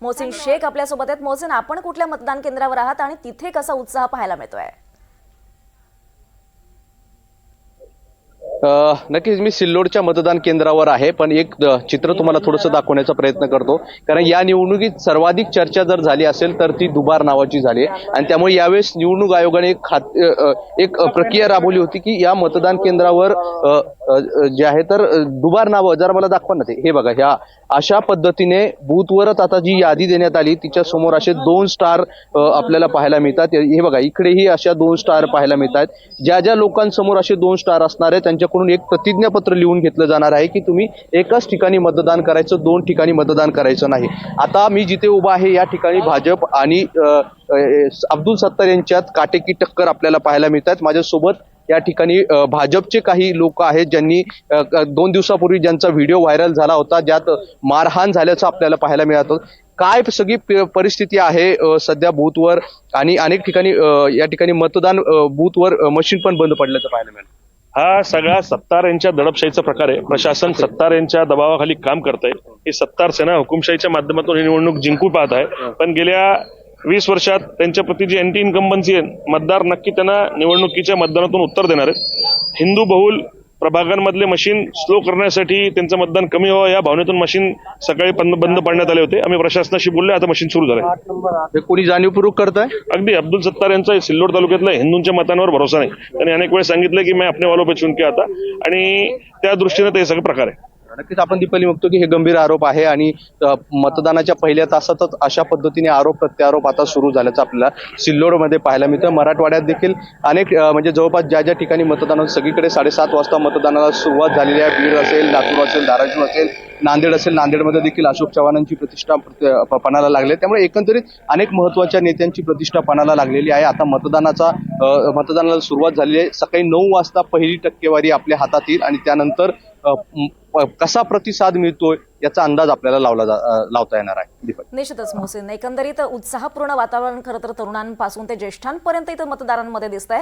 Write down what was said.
मोहसिन शेख आपल्यासोबत आहेत। मोहसिन, आपण कुठल्या मतदान केंद्रावर आहात आणि तिथे कसा उत्साह पाहायला मिळतोय? नक्कीच मी सिल्लोडच्या मतदान केंद्रावर आहे, पण एक चित्र तुम्हाला थोडंसं दाखवण्याचा प्रयत्न करतो, कारण या निवडणुकीत सर्वाधिक चर्चा जर झाली असेल तर ती दुबार नावाची झाली आणि त्यामुळे यावेळेस निवडणूक आयोगाने एक प्रक्रिया राबवली होती की या मतदान केंद्रावर जे आहे तर दुबार नावं जरा मला दाखवा ना, ते हे बघा, ह्या अशा पद्धतीने बूथवरच आता जी यादी देण्यात आली तिच्या समोर असे 2 स्टार आपल्याला पाहायला मिळतात। हे बघा, इकडेही अशा 2 स्टार पाहायला मिळतात। ज्या ज्या लोकांसमोर असे 2 स्टार असणार आहे त्यांच्याकडून एक प्रतिज्ञापत्र लिहून घेतलं जाणार आहे की तुम्ही एकाच ठिकाणी मतदान करायचं, 2 ठिकाणी मतदान करायचं नाही। आता मी जिथे उभा आहे या ठिकाणी भाजप आणि अब्दुल सत्तार यांच्यात काटेकी टक्कर आपल्याला पाहायला मिळतात। माझ्यासोबत या ठिकाणी भाजपचे काही लोक आहेत ज्यांनी 2 दिवसापूर्वी ज्यांचा व्हिडिओ व्हायरल झाला होता ज्यात मारहाण झाल्याचं आपल्याला पाहायला मिळत होतं। काय सगळी परिस्थिती आहे सध्या बूथवर आणि अनेक ठिकाणी या ठिकाणी मतदान बूथवर मशीन पण बंद पडल्याचं पाहायला मिळालं। हा सगळा सत्तार यांच्या दडपशाहीचा प्रकार आहे। प्रशासन सत्तार यांच्या दबावाखाली काम करत आहे। ही सत्तार सेना हुकुमशाहीच्या माध्यमातून ही निवडणूक जिंकू पाहत आहे, पण गेल्या 20 वर्षात त्यांच्या प्रति जी अँटी इन्कम्बन्सी आहे, मतदार नक्की त्यांना निवडणुकीच्या मतदानातून उत्तर देणार आहेत। हिंदू बहुल प्रभागांमधले मशीन स्लो करण्यासाठी त्यांचं मतदान कमी व्हावं या भावनेतून मशीन सकाळी बंद पाडण्यात आले होते। आम्ही प्रशासनाशी बोलले, आता मशीन सुरू झालंय। कोणी जाणीवपूर्वक करत आहे? अगदी अब्दुल सत्तार यांचा सिल्लोड तालुक्यातल्या हिंदूंच्या मतांवर भरोसा नाही। त्यांनी अनेक वेळेस सांगितलं की मैं अपने वालों पे चुन के आता, आणि त्या दृष्टीने ते सगळं प्रकार आहे। नक्कीच आपण दीपाली बघतो की हे गंभीर आरोप आहे आणि मतदानाच्या पहिल्या तासातच अशा पद्धतीने आरोप प्रत्यारोप आता सुरू झाल्याचं आपल्याला सिल्लोडमध्ये पाहायला मिळतं। मराठवाड्यात देखील अनेक म्हणजे जवळपास ज्या ज्या ठिकाणी मतदान सगळीकडे 7:30 वाजता मतदानाला सुरुवात झालेली आहे। बीड असेल, लातूर असेल, धाराशिव असेल, नांदेड असेल, नांदेडमध्ये देखील अशोक चव्हाणांची प्रतिष्ठा पणाला लागली आहे। त्यामुळे एकंदरीत अनेक महत्वाच्या नेत्यांची प्रतिष्ठा पणाला लागलेली आहे। आता मतदानाला सुरुवात झालेली आहे। सकाळी 9 वाजता पहिली टक्केवारी आपल्या हातात येईल आणि त्यानंतर कसा प्रतिसाद मिळतोय याचा अंदाज आपल्याला लावता येणार आहे। निश्चितच मोहसिन, एकंदरीत उत्साहपूर्ण वातावरण खरं तर तरुणांपासून ते ज्येष्ठांपर्यंत इथं मतदारांमध्ये दिसतंय।